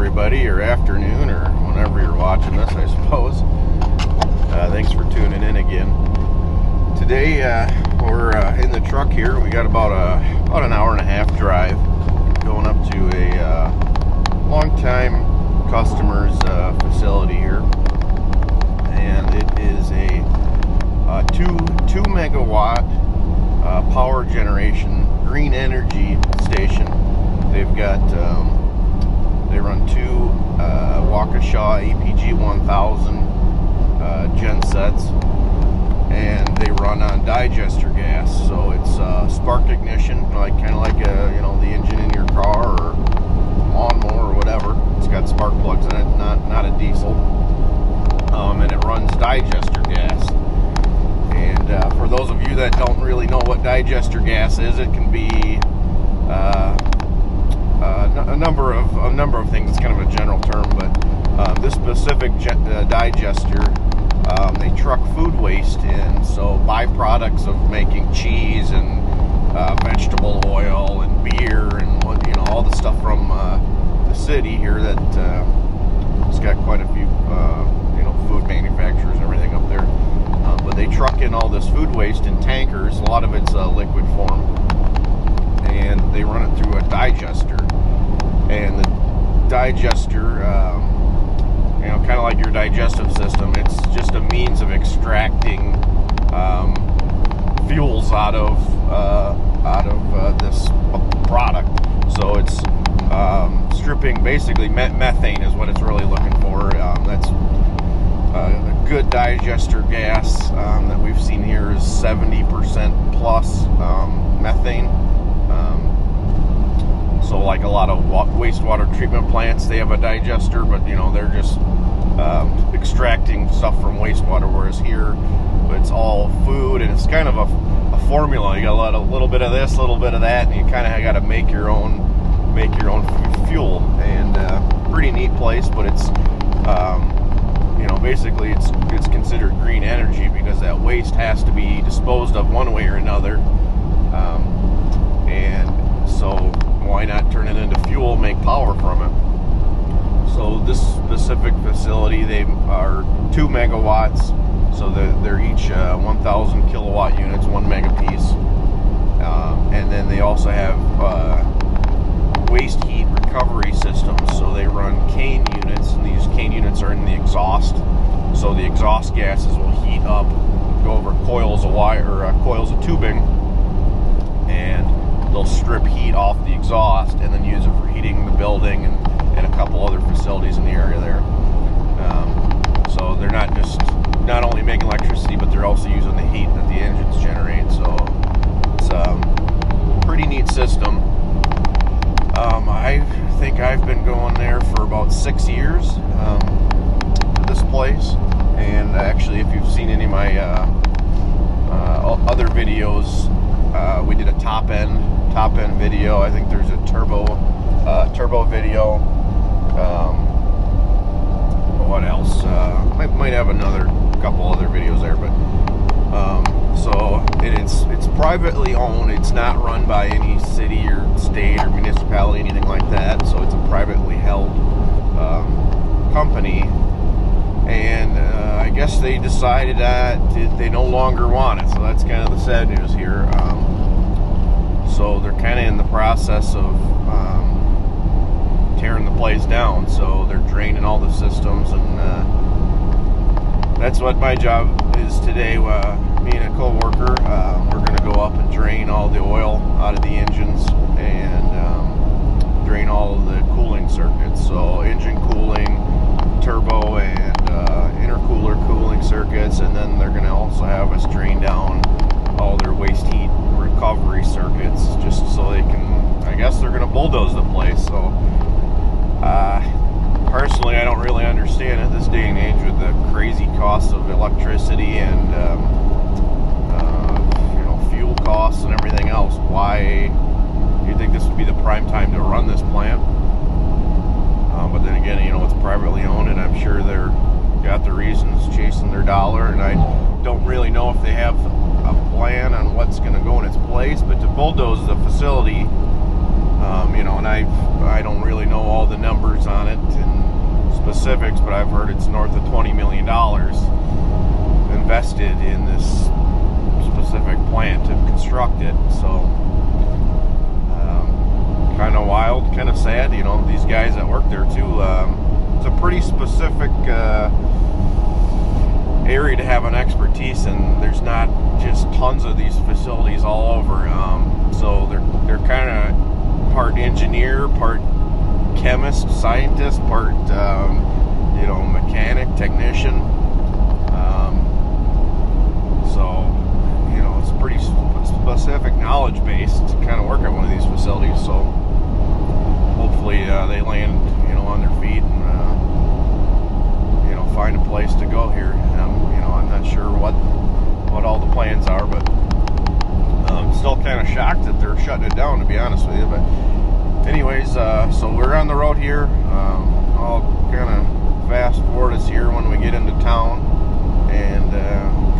everybody, or afternoon, or whenever you're watching this, I suppose. Thanks for tuning in again. Today we're in the truck here. We got about an hour and a half drive going up to a longtime customer's facility here, and it is a 2 megawatt power generation green energy station. They've got they run 2 Waukesha APG 1000 gen sets, and they run on digester gas. So it's spark ignition, kind of like the engine in your car or lawnmower or whatever. It's got spark plugs in it, not a diesel, and it runs digester gas. And for those of you that don't really know what digester gas is, it can be a number of things. It's kind of a general term, but this specific digester, they truck food waste in, so byproducts of making cheese and vegetable oil and beer and all the stuff from the city here that it's got quite a few food manufacturers and everything up there. But they truck in all this food waste in tankers. A lot of it's liquid form, and they run it through a digester. And the digester, kind of like your digestive system, it's just a means of extracting fuels out of this product. So it's stripping, basically methane is what it's really looking for. That's a good digester gas that we've seen here is 70% plus methane. So like a lot of wastewater treatment plants, they have a digester, but they're just extracting stuff from wastewater, whereas here it's all food, and it's kind of a formula. You got a little bit of this, a little bit of that, and you kind of got to make your own fuel. And pretty neat place, but it's basically it's considered green energy because that waste has to be disposed of one way or another, and so why not turn it into fuel, make power from it? So this specific facility, they are 2 megawatts, so they're each 1,000 kilowatt units, 1 mega piece, and then they also have waste heat recovery systems. So they run cane units, and these cane units are in the exhaust. So the exhaust gases will heat up, go over coils of wire or coils of tubing, and they'll strip heat off the exhaust and then use it for heating the building and a couple other facilities in the area there. So they're not only making electricity, but they're also using the heat that the engines generate. So it's a pretty neat system. I think I've been going there for about 6 years, this place. And actually, if you've seen any of my other videos, we did a top end video. I think there's a turbo video. What else? Might have another couple other videos there, but so it's privately owned. It's not run by any city or state or municipality, anything like that. So it's a privately held company, and I guess they decided that they no longer want it. So that's kind of the sad news here. So they're kind of in the process of tearing the place down. So they're draining all the systems, and that's what my job is today. Me and a co-worker, we're going to go up and drain all the oil out of the engines and drain all of the cooling circuits. So engine cooling, turbo, and intercooler cooling circuits, and then they're going to also have us drain down all their waste heat recovery circuits, just so they can, I guess they're going to bulldoze the place. So personally, I don't really understand it this day and age with the crazy costs of electricity and fuel costs and everything else. Why do you think this would be the prime time to run this plant? But then again, it's privately owned, and I'm sure they're got the reasons chasing their dollar, and I don't really know if they have a plan on what's going to go in its place. But to bulldoze the facility, and I don't really know all the numbers numbers on it and specifics, but I've heard it's north of $20 million invested in this specific plant to construct it. So kind of wild, kind of sad, you know, these guys that work there too. It's a pretty specific area to have an expertise in. There's not just tons of these facilities all over. So they're kind of part engineer, part chemist, scientist, part you know, mechanic, technician. So you know, it's pretty specific knowledge base to kind of work at one of these facilities. So hopefully they land, you know, on their feet and you know, find a place to go here. You know, I'm not sure what all the plans are, but I'm still kind of shocked that they're shutting it down, to be honest with you. But anyways, so we're on the road here. I'll kind of fast forward us here when we get into town and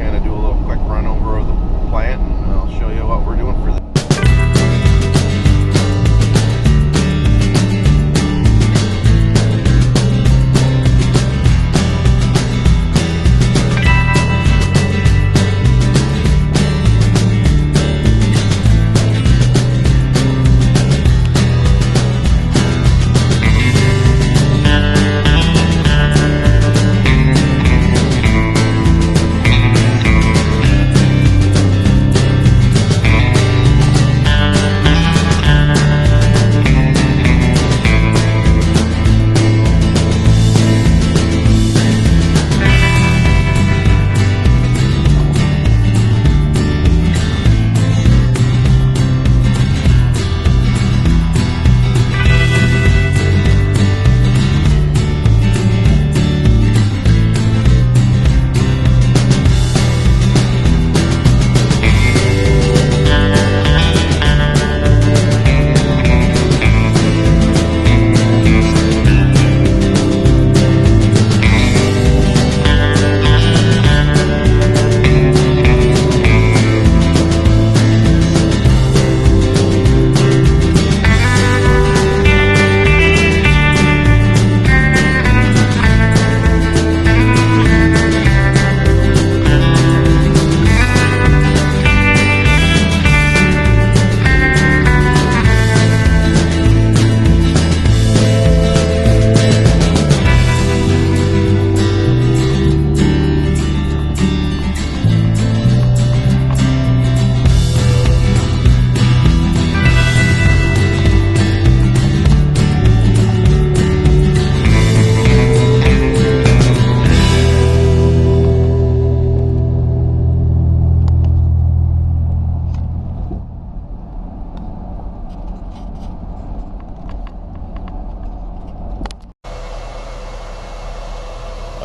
kind of do a little quick run over of the plant, and I'll show you what we're doing for the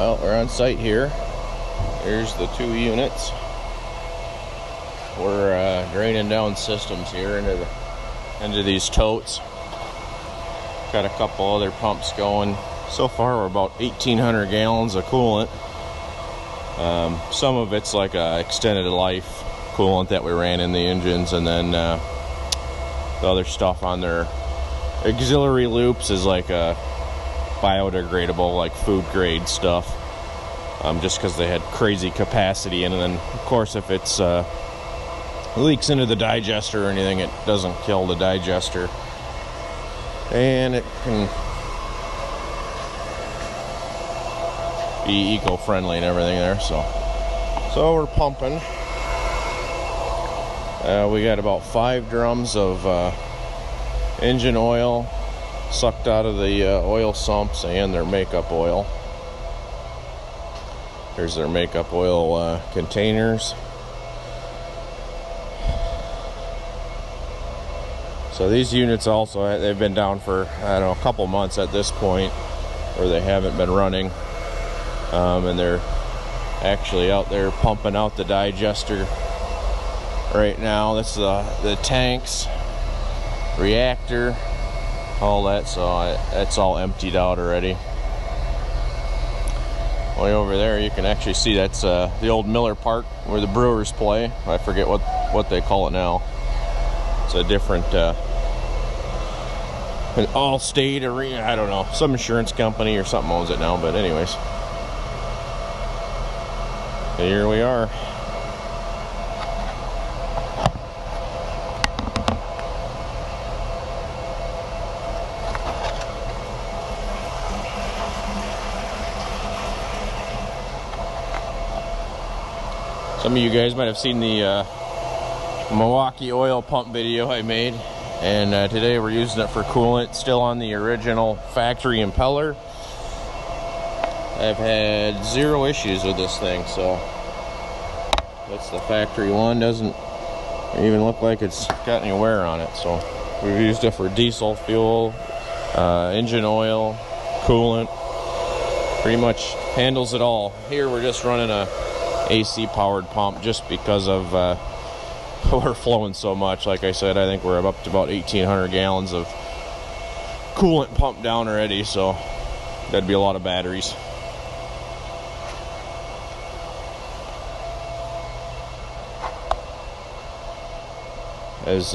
Well, we're on site here. Here's the 2 units. We're draining down systems here into these totes. Got a couple other pumps going. So far we're about 1,800 gallons of coolant. Some of it's like a extended life coolant that we ran in the engines, and then the other stuff on their auxiliary loops is like a biodegradable, like food grade stuff, just because they had crazy capacity. And then of course if it's leaks into the digester or anything, it doesn't kill the digester, and it can be eco-friendly and everything there. So we're pumping. We got about 5 drums of engine oil sucked out of the oil sumps and their makeup oil. Here's their makeup oil containers. So these units also, they've been down for, I don't know, a couple months at this point, or they haven't been running. And they're actually out there pumping out the digester right now. That's the tanks, reactor, all that. So that's all emptied out already. Way over there you can actually see that's the old Miller Park where the Brewers play. I forget what they call it now. It's a different an Allstate or I don't know, some insurance company or something owns it now. But anyways, here we are. Some of you guys might have seen the Milwaukee oil pump video I made, and today we're using it for coolant. Still on the original factory impeller. I've had 0 issues with this thing, so that's the factory one. Doesn't even look like it's got any wear on it. So we've used it for diesel fuel, engine oil, coolant. Pretty much handles it all. Here we're just running a AC powered pump just because of we're flowing so much. Like I said, I think we're up to about 1,800 gallons of coolant pumped down already, so that'd be a lot of batteries. As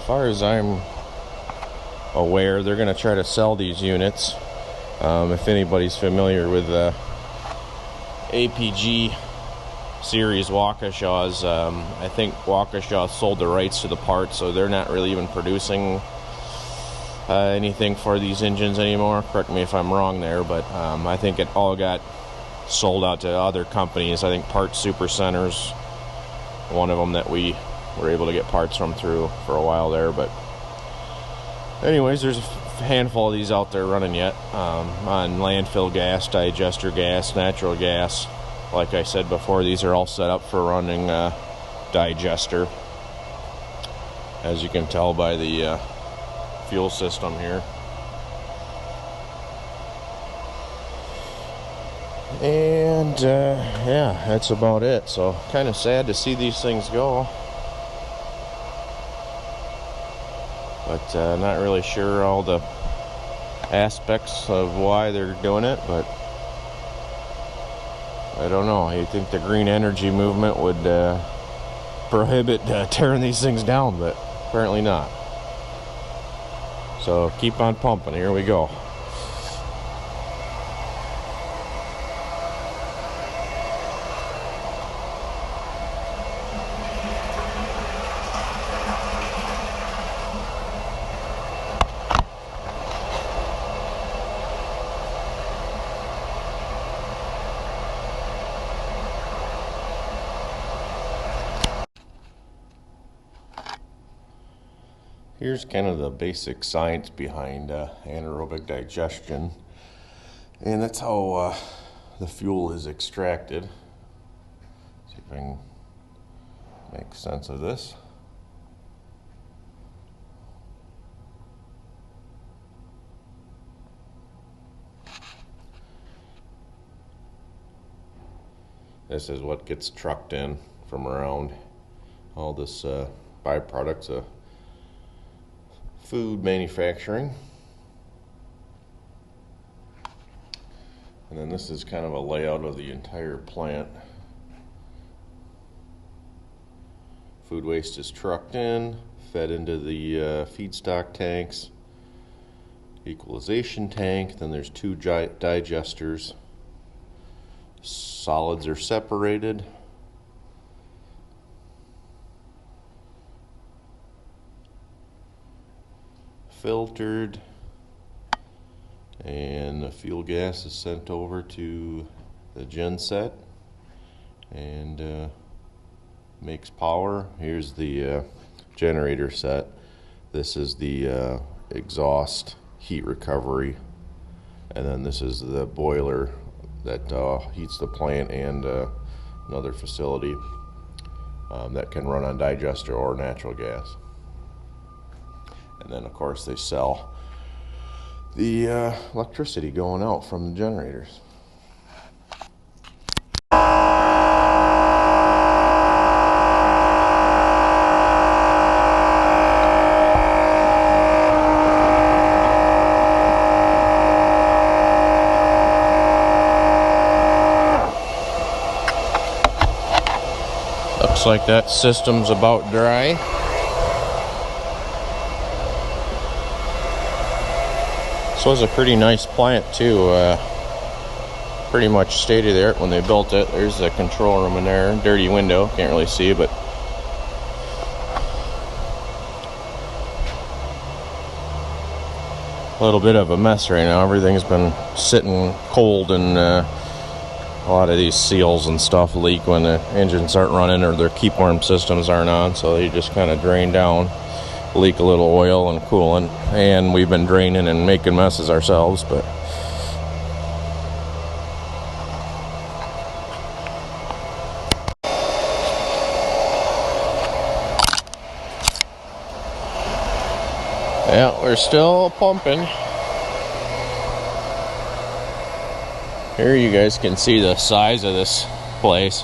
far as I'm aware, they're going to try to sell these units. If anybody's familiar with APG series Waukesha's, I think Waukesha sold the rights to the parts, so they're not really even producing anything for these engines anymore. Correct me if I'm wrong there, but I think it all got sold out to other companies. I think Parts Super Centers, one of them that we were able to get parts from through for a while there. But anyways, there's a handful of these out there running yet, on landfill gas, digester gas, natural gas. Like I said before, these are all set up for running digester, as you can tell by the fuel system here. And yeah, that's about it. So kind of sad to see these things go, but not really sure all the aspects of why they're doing it, but I don't know. You'd think the green energy movement would prohibit tearing these things down, but apparently not. So keep on pumping. Here we go. Here's kind of the basic science behind anaerobic digestion, and that's how the fuel is extracted. See if I can make sense of this. This is what gets trucked in from around all this byproducts of food manufacturing. And then this is kind of a layout of the entire plant. Food waste is trucked in, fed into the feedstock tanks, equalization tank, then there's 2 digesters. Solids are separated. Filtered, and the fuel gas is sent over to the gen set and makes power. Here's the generator set. This is the exhaust heat recovery, and then this is the boiler that heats the plant and another facility that can run on digester or natural gas. And then, of course, they sell the electricity going out from the generators. Looks like that system's about dry. This was a pretty nice plant too. Pretty much state of the art when they built it. There's a control room in there. Dirty window, can't really see, but a little bit of a mess right now. Everything's been sitting cold, and a lot of these seals and stuff leak when the engines aren't running or their keep warm systems aren't on, so they just kind of drain down, leak a little oil and coolant, and we've been draining and making messes ourselves. But yeah, we're still pumping. Here you guys can see the size of this place.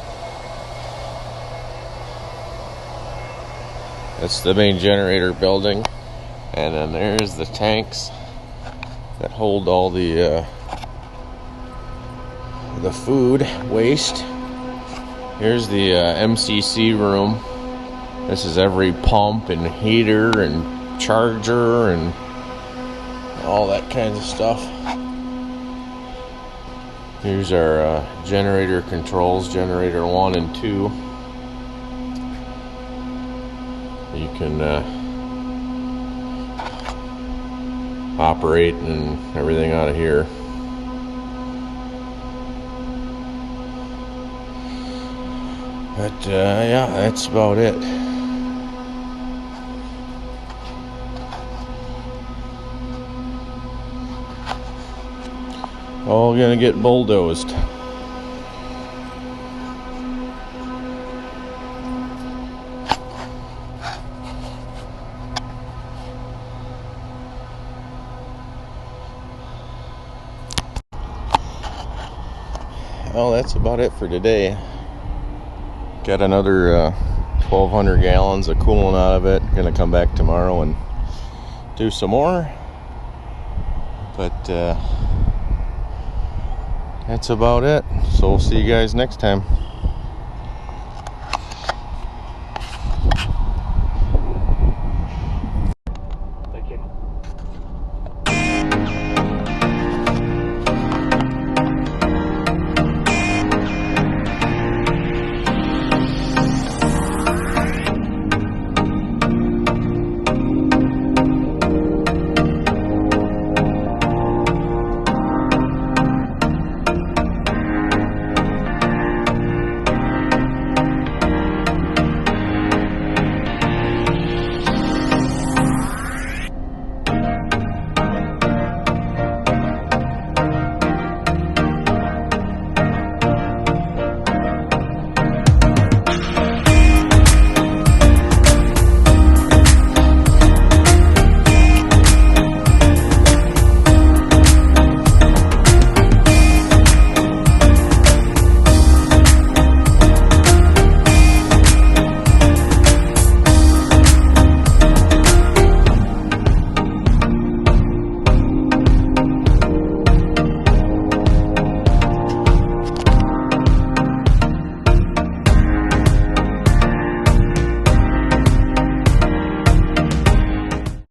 That's the main generator building. And then there's the tanks that hold all the food waste. Here's the MCC room. This is every pump and heater and charger and all that kinds of stuff. Here's our generator controls, generator 1 and 2. You can operate and everything out of here. But yeah, that's about it. All gonna get bulldozed. Well, that's about it for today. Got another 1,200 gallons of coolant out of it. Gonna come back tomorrow and do some more. But that's about it. So we'll see you guys next time.